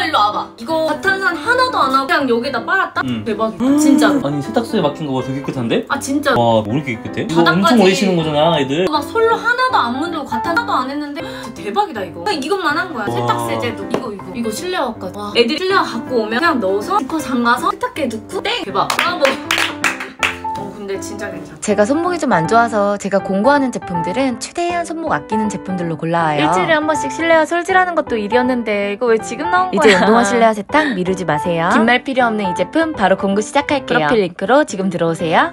오빠 일로 와봐. 이거 과탄산 하나도 안 하고 그냥 여기다 빨았다? 대박이다 진짜. 아니 세탁소에 막힌 거보다 더 깨끗한데? 아 진짜. 와 뭐 이렇게 깨끗해? 이거 바닥까지. 엄청 오래 치는 거잖아 애들. 막 솔로 하나도 안 문지고 과탄 하나도 안 했는데 진짜 대박이다 이거. 그냥 이것만 한 거야. 세탁세제도 이거 실내화까지. 와. 애들이 실내화 갖고 오면 그냥 넣어서 지퍼 잠가서 세탁기에 넣고 땡! 대박. 브라보. 근데 진짜 괜찮아. 제가 손목이 좀 안 좋아서 제가 공부하는 제품들은 최대한 손목 아끼는 제품들로 골라와요. 일주일에 한 번씩 실내화 솔질하는 것도 일이었는데 이거 왜 지금 나온 거야? 이제 운동화 실내화 세탁 미루지 마세요. 긴 말 필요 없는 이 제품 바로 공구 시작할게요. 프로필 링크로 지금 들어오세요.